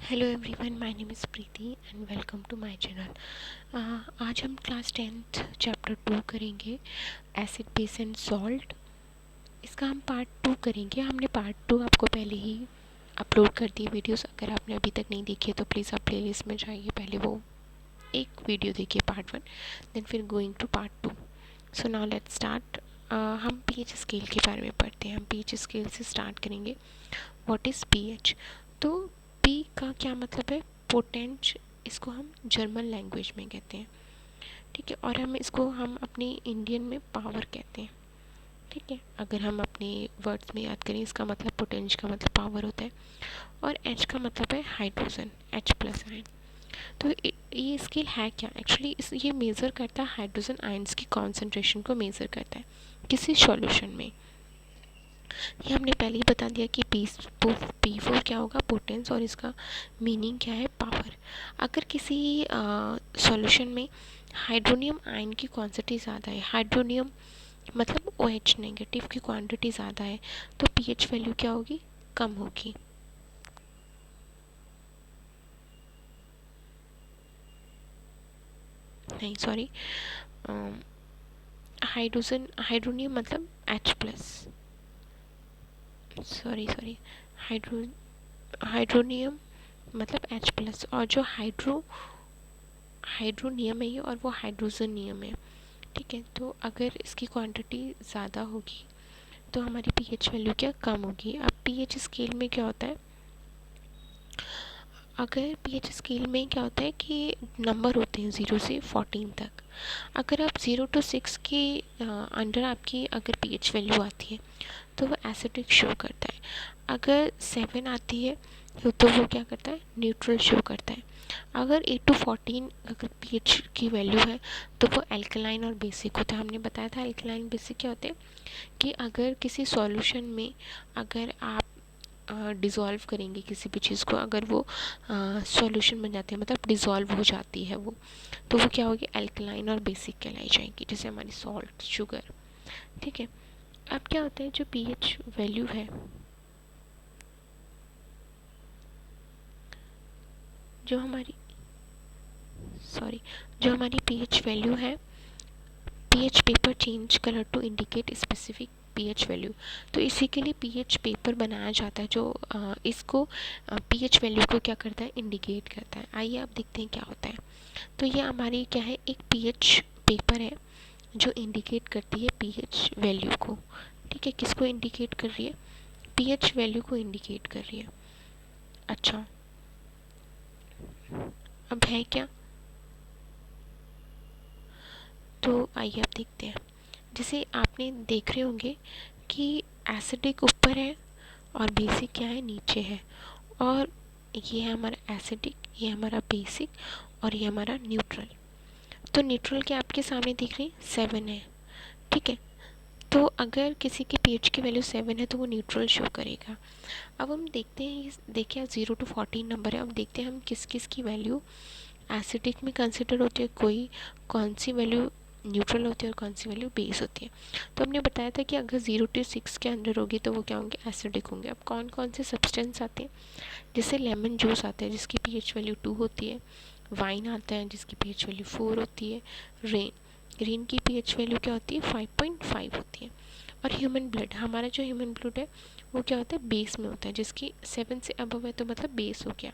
Hello everyone, my name is Preeti and welcome to my channel. आज हम class 10th chapter 2 करेंगे, acid base and salt. इसका हम part 2 करेंगे। हमने पार्ट 2 आपको पहले ही अपलोड कर दी वीडियोस। अगर आपने अभी तक नहीं देखी है तो प्लीज़ आप प्लेलिस्ट में जाइए, पहले वो एक वीडियो देखिए पार्ट 1, देन फिर going to part 2। So now let's start. हम पीएच स्केल के बारे में पढ़ते हैं। हम पीएच स्केल से स्टार्ट करेंगे। What is pH? तो पी का क्या मतलब है? पोटेंश। इसको हम जर्मन लैंग्वेज में कहते हैं, ठीक है। और हम अपनी इंडियन में पावर कहते हैं, ठीक है। अगर हम अपने वर्ड्स में याद करें, इसका मतलब पोटेंश का मतलब पावर होता है, और एच का मतलब है हाइड्रोजन, एच प्लस आयन। तो ये स्केल है क्या एक्चुअली? ये मेज़र करता है हाइड्रोजन आयंस की कॉन्सेंट्रेशन को मेज़र करता है किसी सॉल्यूशन में। ये हमने पहले ही बता दिया कि पी फोर क्या होगा, पोटेंस, और इसका मीनिंग क्या है, पावर। अगर किसी सॉल्यूशन में हाइड्रोनियम आयन की क्वांटिटी ज़्यादा है, हाइड्रोनियम मतलब OH नेगेटिव की क्वांटिटी ज़्यादा है, तो पीएच वैल्यू क्या होगी, कम होगी। नहीं सॉरी, हाइड्रोनियम मतलब H प्लस, सॉरी हाइड्रोनियम मतलब H प्लस, और जो हाइड्रोनियम है ये, और वो हाइड्रोजन नियम है, ठीक है। तो अगर इसकी क्वांटिटी ज़्यादा होगी तो हमारी पीएच वैल्यू क्या, कम होगी। अब पीएच स्केल में क्या होता है, अगर पीएच स्केल में क्या होता है कि नंबर होते हैं 0 से 14 तक। अगर आप 0 to 6 के अंडर आपकी अगर पीएच वैल्यू आती है तो वो एसिडिक शो करता है। अगर 7 आती है तो वो क्या करता है, न्यूट्रल शो करता है। अगर 8 to 14 अगर पीएच की वैल्यू है तो वो एल्कलाइन और बेसिक होता है। हमने बताया था एल्कलाइन बेसिक क्या होते हैं, कि अगर किसी सॉल्यूशन में अगर आप डिज़ोल्व करेंगे किसी भी चीज़ को, अगर वो सॉल्यूशन बन जाती है, मतलब डिज़ोल्व हो जाती है वो, तो वो क्या होगी, एल्कलाइन और बेसिक कहलाई जाएगी, जैसे हमारी सॉल्ट, शुगर, ठीक है। अब क्या होता है, जो पीएच वैल्यू है, जो हमारी सॉरी जो हमारी पीएच वैल्यू है, pH paper change colour to indicate specific pH value. तो इसी के लिए पीएच पेपर बनाया जाता है, जो इसको पीएच वैल्यू को क्या करता है, इंडिकेट करता है। आइए आप देखते हैं क्या होता है। तो ये हमारी क्या है, एक पीएच पेपर है जो इंडिकेट करती है पीएच वैल्यू को, ठीक है। किसको इंडिकेट कर रही है, पीएच वैल्यू को इंडिकेट कर रही है। अच्छा, अब है क्या, तो आइए आप देखते हैं। जैसे आपने देख रहे होंगे कि एसिडिक ऊपर है और बेसिक क्या है, नीचे है। और ये है हमारा एसिडिक, ये हमारा बेसिक, और ये हमारा न्यूट्रल। तो न्यूट्रल क्या आपके सामने दिख रही है, 7 है, ठीक है। तो अगर किसी की पीएच की वैल्यू 7 है तो वो न्यूट्रल शो करेगा। अब हम देखते हैं, देखिए 0 to 14 नंबर है। अब देखते हैं हम किस किस की वैल्यू एसिडिक में कंसिडर होती है, कोई कौन सी वैल्यू न्यूट्रल होती है और कौन सी वैल्यू बेस होती है। तो हमने बताया था कि अगर 0 to 6 के अंदर होगी तो वो क्या होंगे, एसिडिक होंगे। अब कौन कौन से सब्सटेंस आते हैं, जैसे लेमन जूस आता है जिसकी पीएच वैल्यू 2 होती है, वाइन आता है जिसकी पीएच वैल्यू 4 होती है, रेन की पीएच वैल्यू क्या होती है, 5.5 होती है। और ह्यूमन ब्लड, हमारा जो ह्यूमन ब्लड है वो क्या होता है, बेस में होता है, जिसकी 7 से अबव है तो मतलब बेस हो गया,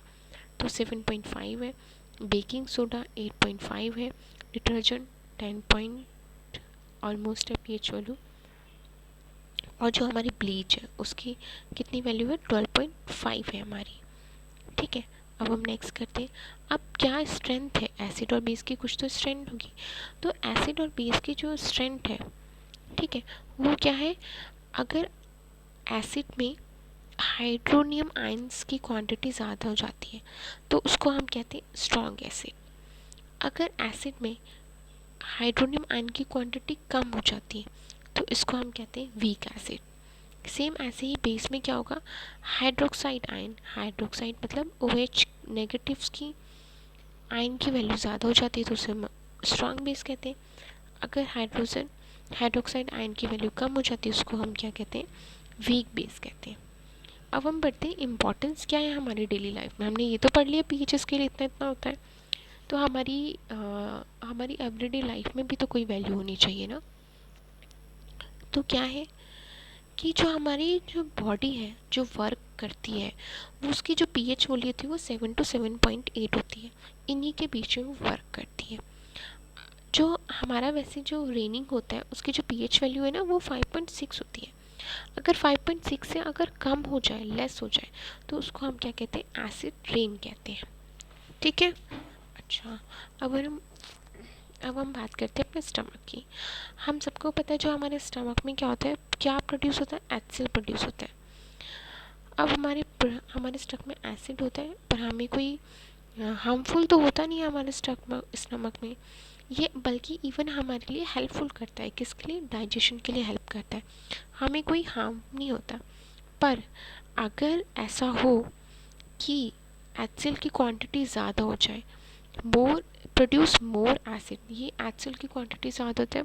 तो 7.5 है। बेकिंग सोडा 8.5 है, डिटर्जेंट 10 पॉइंट ऑलमोस्ट है पीएच वैल्यू, और जो हमारी ब्लीच है उसकी कितनी वैल्यू है, 12.5 है हमारी, ठीक है। अब हम नेक्स्ट करते हैं। अब क्या स्ट्रेंथ है एसिड और बेस की, कुछ तो स्ट्रेंथ होगी। तो एसिड और बेस की जो स्ट्रेंथ है, ठीक है, वो क्या है, अगर एसिड में हाइड्रोनियम आयंस की क्वांटिटी ज़्यादा हो जाती है तो उसको हम कहते हैं स्ट्रॉन्ग एसिड। अगर एसिड में हाइड्रोनियम आयन की क्वांटिटी कम हो जाती है तो इसको हम कहते हैं वीक एसिड। सेम ऐसे ही बेस में क्या होगा, हाइड्रोक्साइड आयन, हाइड्रोक्साइड मतलब OH नेगेटिव्स की आयन की वैल्यू ज़्यादा हो जाती है तो उसे स्ट्रॉन्ग बेस कहते हैं। अगर हाइड्रोक्साइड आयन की वैल्यू कम हो जाती है उसको हम क्या कहते हैं, वीक बेस कहते हैं। अब हम बढ़ते हैं इम्पोर्टेंस क्या है हमारी डेली लाइफ में। हमने ये तो पढ़ लिया पीएच इसके लिए इतना इतना होता है, तो हमारी एवरीडे लाइफ में भी तो कोई वैल्यू होनी चाहिए ना। तो क्या है कि जो बॉडी है जो वर्क करती है, वो उसकी जो पीएच वैल्यू होती है वो 7 to 7.8 होती है। इन्हीं के बीच में वो वर्क करती है। जो हमारा वैसे जो रेनिंग होता है उसकी जो पीएच वैल्यू है ना वो 5.6 होती है। अगर 5.6 से अगर कम हो जाए, लेस हो जाए, तो उसको हम क्या कहते हैं, एसिड रेन कहते हैं। ठीक है। अच्छा, अब हम बात करते हैं अपने स्टमक की। हम सबको पता है जो हमारे स्टमक में क्या होता है, क्या प्रोड्यूस होता है, एचसीएल प्रोड्यूस होता है। अब हमारे स्टमक में एसिड होता है, पर हमें कोई हार्मफुल तो होता नहीं है हमारे स्टमक में। ये बल्कि इवन हमारे लिए हेल्पफुल करता है। किसके लिए? डाइजेशन के लिए हेल्प करता है। हमें कोई हार्म नहीं होता। पर अगर ऐसा हो कि एचसीएल की क्वांटिटी ज़्यादा हो जाए, प्रोड्यूस मोर एसिड, ये एचसीएल की क्वांटिटी ज़्यादा होता है,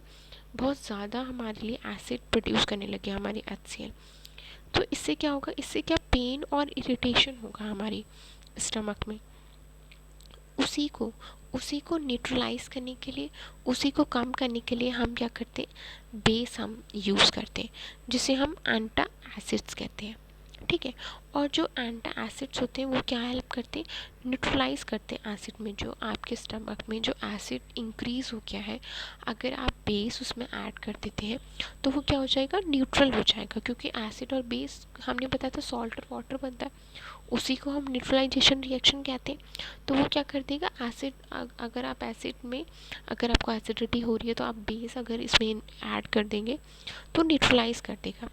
बहुत ज़्यादा हमारे लिए एसिड प्रोड्यूस करने लगे हमारी एचसीएल, तो इससे क्या होगा, इससे क्या पेन और इरिटेशन होगा हमारी स्टमक में। उसी को उसी को न्यूट्रलाइज करने के लिए, उसी को कम करने के लिए हम क्या करते हैं, बेस हम यूज़ करते हैं, जिसे हम एंटा एसिड्स कहते हैं। ठीक है। और जो एंटा एसिड्स होते हैं वो क्या हेल्प करते हैं, न्यूट्रलाइज करते हैं एसिड में। जो आपके स्टमक में जो एसिड इंक्रीज़ हो गया है, अगर आप बेस उसमें ऐड कर देते हैं तो वो क्या हो जाएगा, न्यूट्रल हो जाएगा। क्योंकि एसिड और बेस हमने बताया था सॉल्ट और वाटर बनता है, उसी को हम न्यूट्रलाइजेशन रिएक्शन कहते हैं। तो वो क्या कर देगा, एसिड, अगर आप एसिड में, अगर आपको एसिडिटी हो रही है तो आप बेस अगर इसमें ऐड कर देंगे तो न्यूट्रलाइज कर देगा।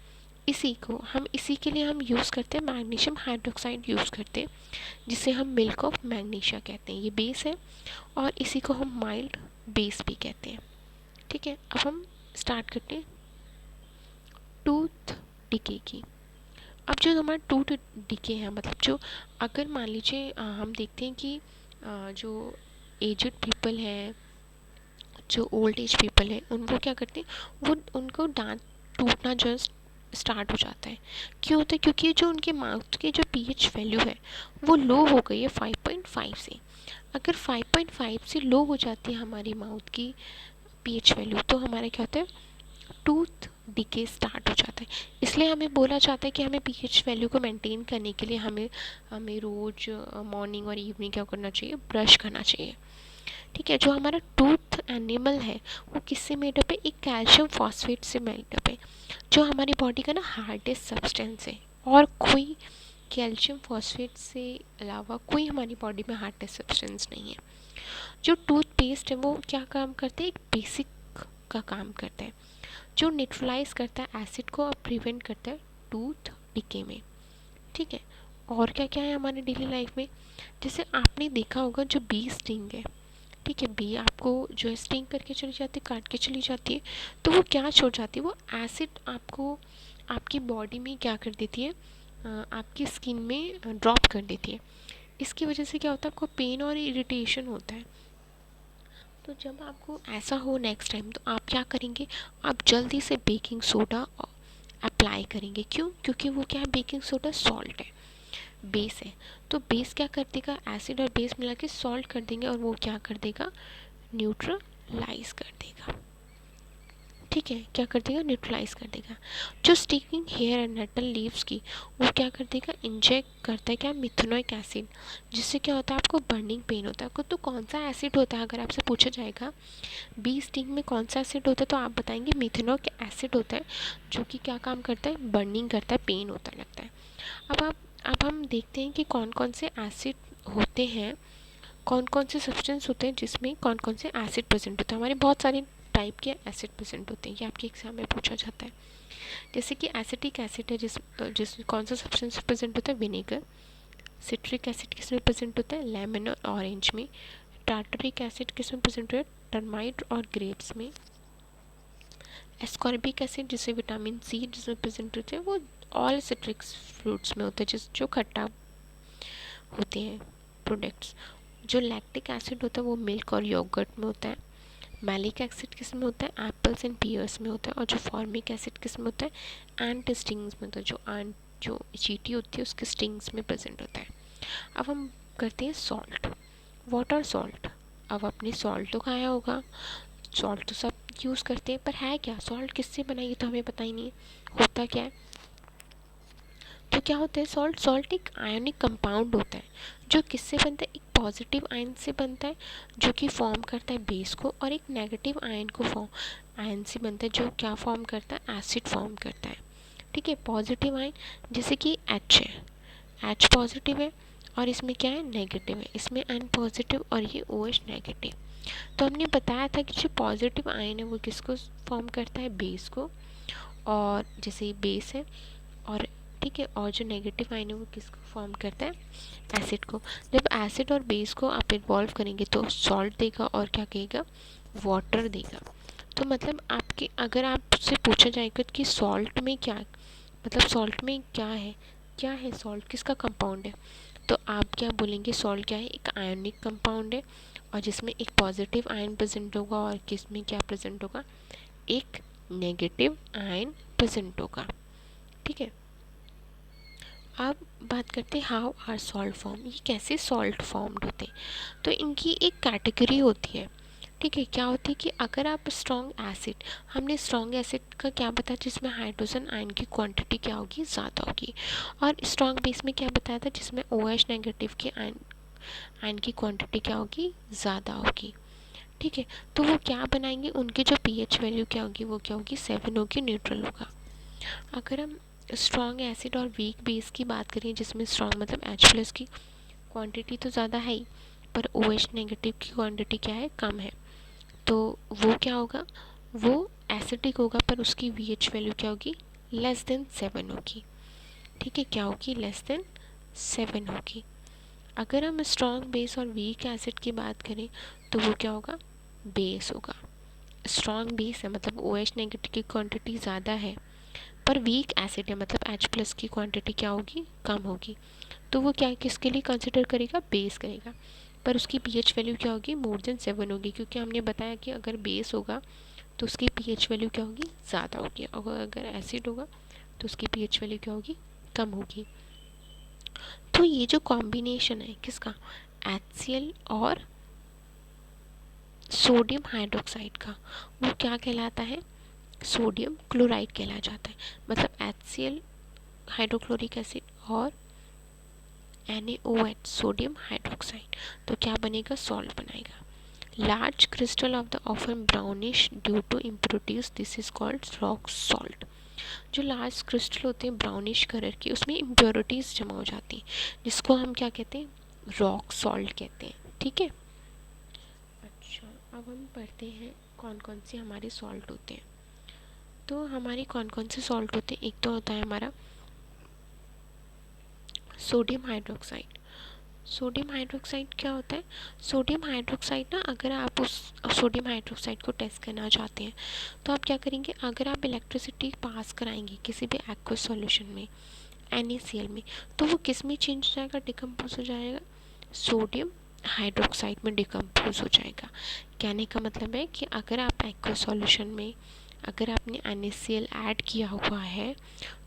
इसी के लिए हम यूज़ करते हैं मैग्नीशियम हाइड्रोक्साइड यूज़ करते हैं, जिसे हम मिल्क ऑफ मैग्नीशिया कहते हैं। ये बेस है और इसी को हम माइल्ड बेस भी कहते हैं। ठीक है। अब हम स्टार्ट करते हैं टूथ डिके की। अब जो हमारा टूथ डिके है, मतलब जो, अगर मान लीजिए हम देखते हैं कि जो एजड पीपल हैं, जो ओल्ड एज पीपल हैं, उनको क्या करते हैं, वो उनको दांत टूटना जो स्टार्ट हो जाता है। क्यों होता है? क्योंकि जो उनके माउथ की जो पीएच वैल्यू है वो लो हो गई है 5.5 से। अगर 5.5 से लो हो जाती है हमारी माउथ की पीएच वैल्यू, तो हमारा क्या होता है, टूथ डिके स्टार्ट हो जाता है। इसलिए हमें बोला जाता है कि हमें पीएच वैल्यू को मेंटेन करने के लिए हमें हमें रोज़ मॉर्निंग और इवनिंग क्या करना चाहिए, ब्रश करना चाहिए। ठीक है। जो हमारा टूथ एनिमल है वो किससे मेडअप है, एक कैल्शियम फॉस्फेट से मेडअप है, जो हमारी बॉडी का ना हार्डेस्ट सब्सटेंस है। और कोई कैल्शियम फॉस्फेट से अलावा कोई हमारी बॉडी में हार्डेस्ट सब्सटेंस नहीं है। जो टूथपेस्ट है वो क्या काम करते हैं, एक बेसिक का काम करता है, जो न्यूट्रलाइज करता है एसिड को और प्रिवेंट करता है टूथ डिके में। ठीक है। और क्या क्या है हमारे डेली लाइफ में, जैसे आपने देखा होगा जो बी स्टिंग है, ठीक है, बी आपको जो है स्टिंग करके चली जाती है, काट के चली जाती है, तो वो क्या छोड़ जाती है, वो एसिड आपको आपकी बॉडी में क्या कर देती है, आपकी स्किन में ड्रॉप कर देती है। इसकी वजह से क्या होता है, आपको पेन और इरिटेशन होता है। तो जब आपको ऐसा हो नेक्स्ट टाइम, तो आप क्या करेंगे, आप जल्दी से बेकिंग सोडा अप्लाई करेंगे। क्यों? क्योंकि वो क्या है, बेकिंग सोडा सॉल्ट है, बेस है। तो बेस क्या कर देगा, एसिड और बेस मिला के सॉल्ट कर देंगे और वो क्या कर देगा, न्यूट्रलाइज कर देगा। ठीक है। क्या कर देगा, न्यूट्रलाइज कर देगा। जो sticking hair and nettle leaves की, वो क्या कर देगा, इंजेक्ट करता है क्या, मिथेनोइक एसिड, जिससे क्या होता है, आपको बर्निंग पेन होता है। आपको तो कौन सा एसिड होता है, अगर आपसे पूछा जाएगा बी स्टिंग में कौन सा एसिड होता है, तो आप बताएंगे मिथेनोइक एसिड होता है, जो कि क्या काम करता है, बर्निंग करता है, पेन होता लगता है। अब हम देखते हैं कि कौन कौन से एसिड होते हैं, कौन कौन से सब्सटेंस होते हैं जिसमें कौन कौन से एसिड प्रेजेंट होते हैं। हमारे बहुत सारे टाइप के एसिड प्रेजेंट होते हैं, ये आपके एग्जाम में पूछा जाता है। जैसे कि एसिटिक एसिड है, जिस कौन सा सब्सटेंस प्रेजेंट होता है, विनेगर। सिट्रिक एसिड किस में प्रेजेंट होता है, लेमन और ऑरेंज में। टार्टरिक एसिड किस में प्रेजेंट होता है, टर्माइट और ग्रेप्स में। एस्कॉर्बिक एसिड जिसे विटामिन सी जिसमें प्रेजेंट होते हैं, वो ऑल सिट्रिक फ्रूट्स में होता है, जो खट्टा होते हैं प्रोडक्ट्स। जो लैक्टिक एसिड होता है वो मिल्क और योगर्ट में होता है। मैलिक एसिड किस में होता है, एप्पल्स एंड पियर्स में होता है। और जो फॉर्मिक एसिड किस में होता है, एंट स्टिंग्स में होता है, जो चींटी होती है उसके स्टिंग्स में प्रेजेंट होता है। अब हम करते हैं सॉल्ट, वाटर सॉल्ट। अब आपने सॉल्ट तो खाया होगा, सॉल्ट तो सब यूज़ करते हैं, पर है क्या सॉल्ट, किससे बना ये तो हमें पता ही नहीं है होता क्या है। तो क्या होता है सॉल्ट, सॉल्ट एक आयनिक कंपाउंड होता है जो किससे बनता है, एक पॉजिटिव आयन से बनता है जो कि फॉर्म करता है बेस को, और एक नेगेटिव आयन को आयन से बनता है जो क्या फॉर्म करता है, एसिड फॉर्म करता है। ठीक है, पॉजिटिव आयन जैसे कि एच है, एच पॉजिटिव है और इसमें क्या है नेगेटिव है, इसमें एन पॉजिटिव और ये ओ एच नेगेटिव। तो हमने बताया था कि जो पॉजिटिव आयन है वो किसको फॉर्म करता है, बेस को, और जैसे ये बेस है, और ठीक है, और जो नेगेटिव आयन है वो किसको फॉर्म करता है, एसिड को। जब एसिड और बेस को आप इन्वॉल्व करेंगे तो सॉल्ट देगा और क्या कहेगा, वाटर देगा। तो मतलब आपके अगर आपसे पूछा जाएगा कि सॉल्ट में क्या, मतलब सॉल्ट में क्या है सॉल्ट, किसका कंपाउंड है, तो आप क्या बोलेंगे, सॉल्ट क्या है, एक आयनिक कंपाउंड है और जिसमें एक पॉजिटिव आयन प्रेजेंट होगा और किसमें क्या प्रेजेंट होगा, एक नेगेटिव आयन प्रेजेंट होगा। ठीक है, अब बात करते हैं हाउ आर सॉल्ट फॉर्म, ये कैसे सॉल्ट फॉर्म्ड होते हैं। तो इनकी एक कैटेगरी होती है। ठीक है, क्या होती है कि अगर आप स्ट्रॉन्ग एसिड, हमने स्ट्रॉन्ग एसिड का क्या बताया, जिसमें हाइड्रोजन आयन की क्वांटिटी क्या होगी, ज़्यादा होगी, और स्ट्रॉन्ग बेस में क्या बताया था, जिसमें ओ एच नेगेटिव के आयन आयन की क्वांटिटी क्या होगी, ज़्यादा होगी। ठीक है, तो वो क्या बनाएंगे, उनकी जो पीएच वैल्यू क्या होगी, वो क्या होगी, 7 होगी, न्यूट्रल होगा। अगर हम स्ट्रॉन्ग एसिड और वीक बेस की बात करें, जिसमें स्ट्रॉन्ग मतलब एच प्लस की क्वांटिटी तो ज़्यादा है ही, पर ओ एच नेगेटिव की क्वांटिटी क्या है, कम है, तो वो क्या होगा, वो एसिडिक होगा, पर उसकी वी एच वैल्यू क्या होगी, लेस देन 7 होगी। ठीक है, क्या होगी, लेस देन 7 होगी। अगर हम स्ट्रॉन्ग बेस और वीक एसिड की बात करें तो वो क्या होगा, बेस होगा। स्ट्रॉन्ग बेस है मतलब ओ एच नेगेटिव की क्वांटिटी ज़्यादा है, पर वीक एसिड है मतलब एच प्लस की क्वांटिटी क्या होगी, कम होगी, तो वो क्या किसके लिए कंसिडर करेगा, बेस करेगा, पर उसकी पीएच वैल्यू क्या होगी, मोर देन 7 होगी, क्योंकि हमने बताया कि अगर बेस होगा तो उसकी पीएच वैल्यू क्या होगी, ज़्यादा होगी, और अगर एसिड होगा तो उसकी पीएच वैल्यू क्या होगी, कम होगी। तो ये जो कॉम्बिनेशन है किसका, HCl और सोडियम हाइड्रोक्साइड का, वो क्या कहलाता है, सोडियम क्लोराइड कहला जाता है। मतलब HCl हाइड्रोक्लोरिक एसिड और NaOH सोडियम हाइड्रोक्साइड, तो क्या बनेगा, सॉल्ट बनाएगा। Large crystal of the often brownish due to impurities, this is called rock salt. जो लार्ज क्रिस्टल होते हैं ब्राउनिश कलर के, उसमें इम्प्योरिटीज जमा हो जाती हैं, जिसको हम क्या कहते हैं, रॉक सॉल्ट कहते हैं। ठीक है, अच्छा अब हम पढ़ते हैं कौन कौन से हमारे सॉल्ट होते हैं। तो हमारे कौन कौन से सॉल्ट होते हैं, एक तो होता है हमारा सोडियम हाइड्रोक्साइड। सोडियम हाइड्रोक्साइड क्या होता है, सोडियम हाइड्रोक्साइड ना, अगर आप उस सोडियम हाइड्रोक्साइड को टेस्ट करना चाहते हैं तो आप क्या करेंगे, अगर आप इलेक्ट्रिसिटी पास कराएंगे किसी भी एक्वस सॉल्यूशन में, NaCl में, तो वो किस में चेंज हो जाएगा, डिकम्पोज हो जाएगा, सोडियम हाइड्रोक्साइड में डिकम्पोज हो जाएगा। कहने का मतलब है कि अगर आप एक्वस सॉल्यूशन में अगर आपने NaCl ऐड किया हुआ है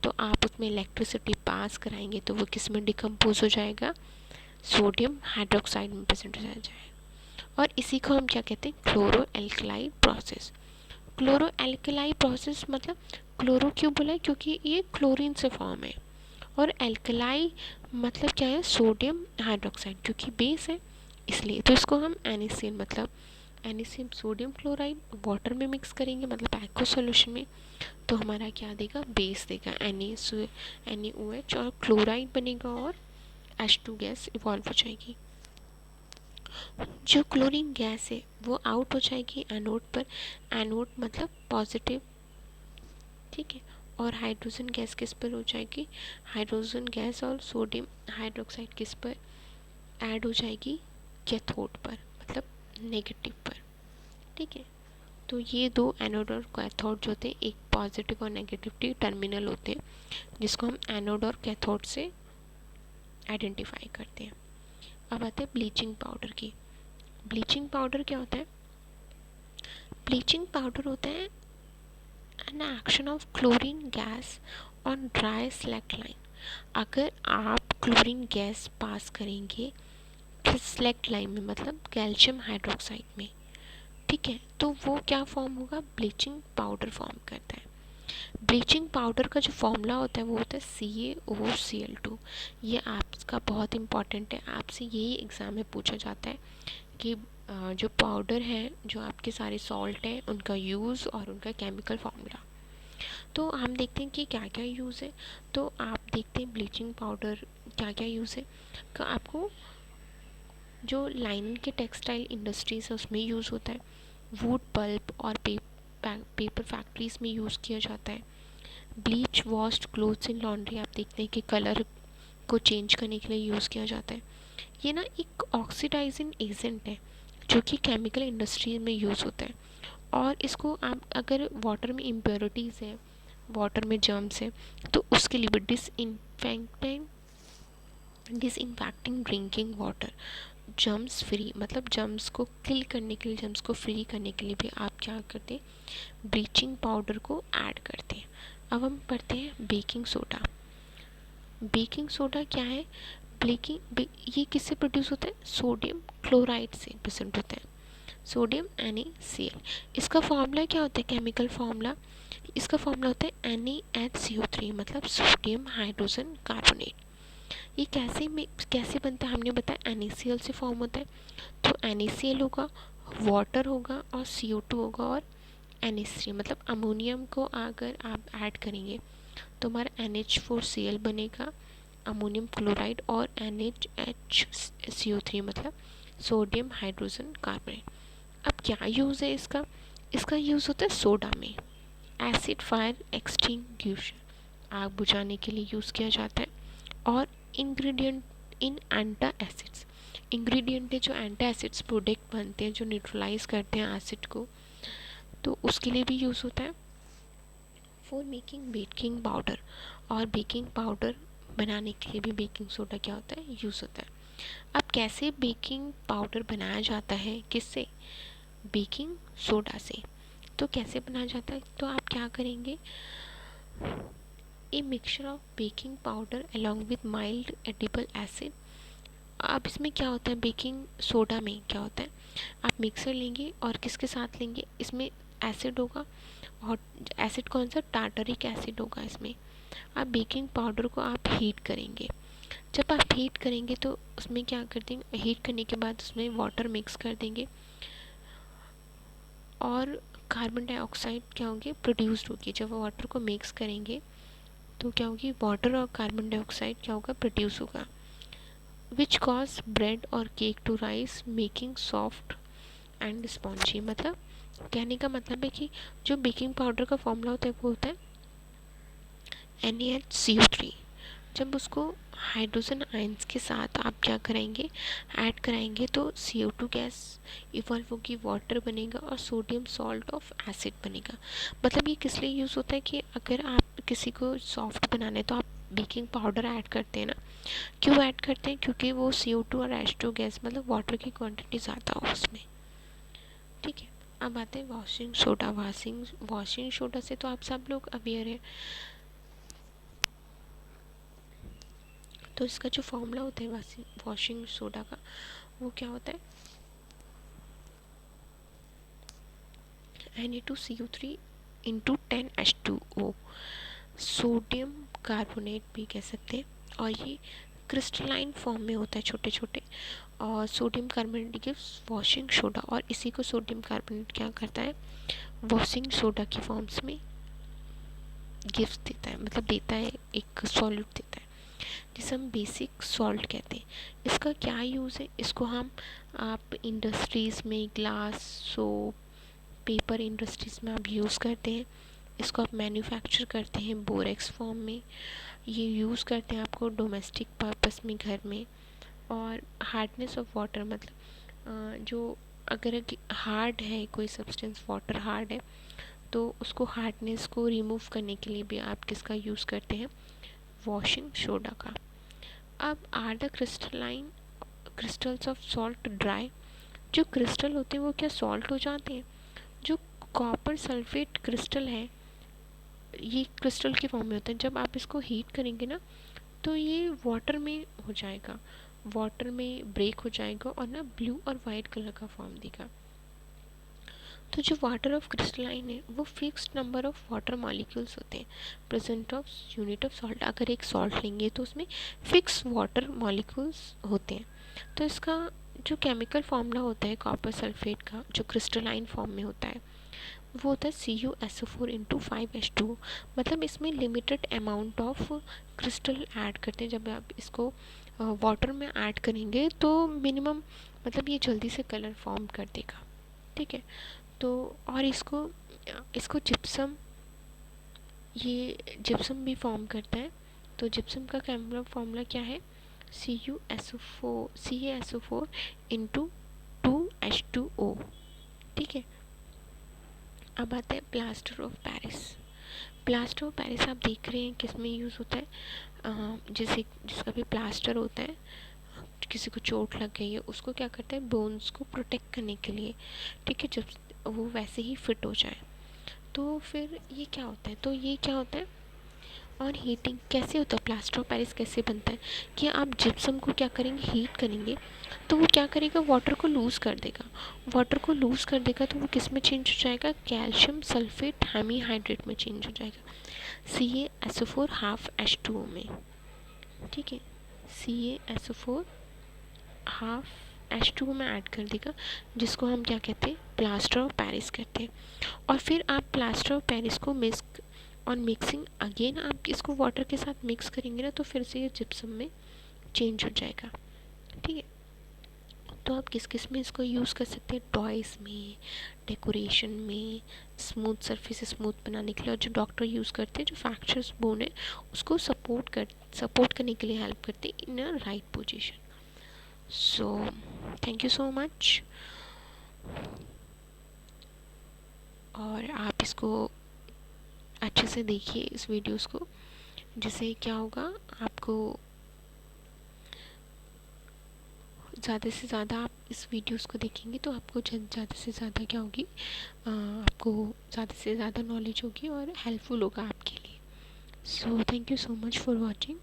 तो आप उसमें इलेक्ट्रिसिटी पास कराएंगे तो वो किस में डिकम्पोज हो जाएगा, सोडियम हाइड्रोक्साइड में प्रेजेंट हो जाएगा। और इसी को हम क्या कहते हैं, chloro alkali process. Chloro alkali process मतलब क्लोरो क्यों बोला है, क्योंकि ये क्लोरीन से फॉर्म है, और एल्कलाई मतलब क्या है, सोडियम हाइड्रोक्साइड, क्योंकि बेस है इसलिए, तो इसको हम NaCl मतलब NaCl सोडियम क्लोराइड वाटर में मिक्स करेंगे मतलब एक्वा सॉल्यूशन में, तो हमारा क्या देगा, बेस देगा NaOH, और क्लोराइड बनेगा और H2 गैस इवॉल्व हो जाएगी। जो क्लोरीन गैस है वो आउट हो जाएगी एनोड पर, एनोड मतलब पॉजिटिव। ठीक है, और हाइड्रोजन गैस किस पर हो जाएगी, हाइड्रोजन गैस और सोडियम हाइड्रोक्साइड किस पर ऐड हो जाएगी, कैथोड पर मतलब नेगेटिव पर। ठीक है, तो ये दो एनोड और कैथोड जो होते हैं, एक पॉजिटिव और नेगेटिव टर्मिनल होते हैं, जिसको हम एनोड और कैथोड से आइडेंटिफाई करते हैं। अब आते हैं ब्लीचिंग पाउडर की। ब्लीचिंग पाउडर क्या होता है, ब्लीचिंग पाउडर होता है an action of chlorine gas on dry slack line। अगर आप क्लोरीन गैस पास करेंगे सिलेक्ट लाइन में, मतलब कैल्शियम हाइड्रोक्साइड में, ठीक है, तो वो क्या फॉर्म होगा, ब्लीचिंग पाउडर फॉर्म करता है। ब्लीचिंग पाउडर का जो फॉर्मूला होता है वो होता है CaOCl2। ये आपका बहुत इंपॉर्टेंट है, आपसे यही एग्ज़ाम में पूछा जाता है कि जो पाउडर है, जो आपके सारे सॉल्ट हैं, उनका यूज़ और उनका केमिकल फार्मूला। तो हम देखते हैं कि क्या क्या यूज़ है। तो आप देखते हैं ब्लीचिंग पाउडर क्या क्या यूज़ है। तो आपको जो लाइनिंग के टेक्सटाइल इंडस्ट्रीज है उसमें यूज़ होता है, वुड पल्प और पेपर फैक्ट्रीज में यूज़ किया जाता है। Bleach washed clothes in laundry, आप देखते हैं कि कलर को चेंज करने के लिए यूज़ किया जाता है। ये ना एक ऑक्सीडाइजिंग एजेंट है जो कि केमिकल इंडस्ट्री में यूज़ होता है। और इसको आप अगर वाटर में इम्प्योरिटीज़ है, वाटर में जर्म्स है, तो उसके लिए भी disinfecting drinking water, germs free, मतलब जर्म्स को किल करने के लिए, जर्म्स को फ्री करने के लिए भी आप क्या करते हैं, ब्लीचिंग पाउडर को ऐड करते हैं। अब हम पढ़ते हैं बेकिंग सोडा। बेकिंग सोडा क्या है, ये किससे प्रोड्यूस होता है, सोडियम क्लोराइड से प्रेजेंट होता है, सोडियम NaCl। इसका फॉर्मूला क्या होता है, केमिकल फॉर्मूला, इसका फॉर्मूला होता है NaHCO3, मतलब सोडियम हाइड्रोजन कार्बोनेट। ये कैसे बनता है, हमने बताया NaCl से फॉर्म होता है। तो NaCl होगा, वाटर होगा और CO2 होगा और NH3, मतलब अमोनियम को अगर आप ऐड करेंगे तो हमारा NH4Cl बनेगा, अमोनियम क्लोराइड, और NaHCO3 मतलब सोडियम हाइड्रोजन कार्बोनेट। अब क्या यूज़ है इसका, इसका यूज़ होता है सोडा में, एसिड फायर एक्सटिंग्विशर, आग बुझाने के लिए यूज़ किया जाता है। और इंग्रेडिएंट इन एंटा एसिड्स, इंग्रेडिएंट है जो एंटा एसिड्स प्रोडक्ट बनते हैं जो न्यूट्रलाइज करते हैं एसिड को, तो उसके लिए भी यूज़ होता है। फॉर मेकिंग बेकिंग पाउडर, और बेकिंग पाउडर बनाने के लिए भी बेकिंग सोडा क्या होता है, यूज़ होता है। अब कैसे बेकिंग पाउडर बनाया जाता है, किससे, बेकिंग सोडा से। तो कैसे बनाया जाता है, तो आप क्या करेंगे, a mixture of baking powder along with mild edible acid. अब इसमें क्या होता है, बेकिंग सोडा में क्या होता है, आप मिक्सर लेंगे और किसके साथ लेंगे, इसमें एसिड होगा, और एसिड कौन सा, टार्टरिक एसिड होगा इसमें। आप बेकिंग पाउडर को आप हीट करेंगे, जब आप हीट करेंगे तो उसमें क्या कर देंगे, हीट करने के बाद उसमें वाटर मिक्स कर देंगे और कार्बन डाइऑक्साइड क्या होंगे, प्रोड्यूस्ड होगी। जब वाटर को मिक्स करेंगे तो क्या होगी, वाटर और कार्बन डाइऑक्साइड क्या होगा, प्रोड्यूस होगा, विच कॉज ब्रेड और cake to rise making soft and spongy. मतलब कहने का मतलब है कि जो बेकिंग पाउडर का फॉर्मूला होता है वो होता है NaHCO3। जब उसको हाइड्रोजन आयंस के साथ आप क्या कराएंगे, ऐड कराएंगे, तो CO2 गैस इवॉल्व होगी, वाटर बनेगा और सोडियम सॉल्ट ऑफ एसिड बनेगा। मतलब ये किस लिए यूज़ होता है कि अगर आप किसी को सॉफ्ट बनाना है तो आप बेकिंग पाउडर ऐड करते हैं ना, क्यों ऐड करते हैं, क्योंकि वो CO2 और H2 गैस, मतलब वाटर की क्वांटिटी ज़्यादा हो उसमें, ठीक है। अब आते हैं वॉशिंग सोडा। वॉशिंग सोडा से तो आप सब लोग अवेयर है। तो इसका जो फॉर्मूला होता है वॉशिंग सोडा का, वो क्या होता है, Na2CO3 into 10H2O, sodium carbonate भी कह सकते हैं। और ये क्रिस्टलाइन फॉर्म में होता है, छोटे छोटे, और sodium carbonate gives washing soda, और इसी को सोडियम कार्बोनेट क्या करता है, वॉशिंग सोडा की फॉर्म्स में गिफ्ट देता है, मतलब देता है, एक सॉल्यूट देता है जिसे हम बेसिक सॉल्ट कहते हैं। इसका क्या यूज़ है, इसको हम आप इंडस्ट्रीज़ में ग्लास, सोप, पेपर इंडस्ट्रीज़ में आप यूज़ करते हैं। इसको आप मैन्युफैक्चर करते हैं बोरेक्स फॉर्म में, ये यूज़ करते हैं आपको डोमेस्टिक पर्पस में घर में। और हार्डनेस ऑफ वाटर, मतलब जो अगर हार्ड है कोई सब्सटेंस, वाटर हार्ड है, तो उसको हार्डनेस को रिमूव करने के लिए भी आप किसका यूज़ करते हैं, वॉशिंग सोडा का। अब are the crystals of salt dry, जो क्रिस्टल होते हैं वो क्या सॉल्ट हो जाते हैं, जो कॉपर सल्फेट क्रिस्टल है ये क्रिस्टल की फॉर्म में होता है। जब आप इसको हीट करेंगे ना तो ये वाटर में हो जाएगा, वाटर में ब्रेक हो जाएगा और ना ब्लू और वाइट कलर का फॉर्म देगा। तो जो वाटर ऑफ क्रिस्टलाइन है वो fixed number of water molecules होते हैं present of unit of salt. अगर एक सॉल्ट लेंगे तो उसमें फिक्स वाटर मॉलिक्यूल्स होते हैं। तो इसका जो केमिकल फॉर्मूला होता है कॉपर सल्फेट का, जो क्रिस्टलाइन फॉर्म में होता है, वो होता है CuSO4 इंटू 5H2। मतलब इसमें limited amount of crystal add करते हैं। जब आप इसको वाटर में ऐड करेंगे तो मिनिमम, मतलब ये जल्दी से कलर फॉर्म कर देगा। ठीक है। तो और इसको इसको जिप्सम, ये जिप्सम भी फॉर्म करता है। तो जिप्सम का केमिकल फॉर्मूला क्या है? CaSO4 into 2H2O। ठीक है। अब आता है plaster of Paris. Plaster of Paris आप देख रहे हैं किस में यूज़ होता है? जैसे जिसका भी प्लास्टर होता है, किसी को चोट लग गई है उसको क्या करता है, बोन्स को प्रोटेक्ट करने के लिए। ठीक है, जब वो वैसे ही फिट हो जाए। तो फिर ये क्या होता है, तो ये क्या होता है, और हीटिंग कैसे होता है, प्लास्टर ऑफ पेरिस कैसे बनता है कि आप जिप्सम को क्या करेंगे, हीट करेंगे तो वो क्या करेगा, वाटर को लूज़ कर देगा। वाटर को लूज़ कर देगा तो वो किस में चेंज हो जाएगा, कैल्शियम सल्फेट हेमीहाइड्रेट में चेंज हो जाएगा, CaSO4 हाफ H2O में। ठीक है, CaSO4 हाफ H2O में ऐड कर देगा, जिसको हम क्या कहते हैं, प्लास्टर ऑफ पेरिस कहते हैं। और फिर आप प्लास्टर ऑफ पेरिस को मिक्स, और मिक्सिंग अगेन आप इसको वाटर के साथ मिक्स करेंगे ना तो फिर से ये जिप्सम में चेंज हो जाएगा। ठीक है। तो आप किस किस में इसको यूज़ कर सकते हैं, टॉयज़ में, डेकोरेशन में, स्मूथ सरफेस स्मूथ बनाने के लिए, और जो डॉक्टर यूज़ करते हैं जो फ्रैक्चर्स बोन है उसको सपोर्ट करने के लिए हेल्प करते हैं in a right position. So thank you so much. और आप इसको अच्छे से देखिए इस वीडियोस को, जिससे क्या होगा, आपको ज़्यादा से ज़्यादा, आप इस वीडियोस को देखेंगे तो आपको ज़्यादा से ज़्यादा क्या होगी, आपको ज़्यादा से ज़्यादा नॉलेज होगी और हेल्पफुल होगा आपके लिए। सो thank you so much for watching.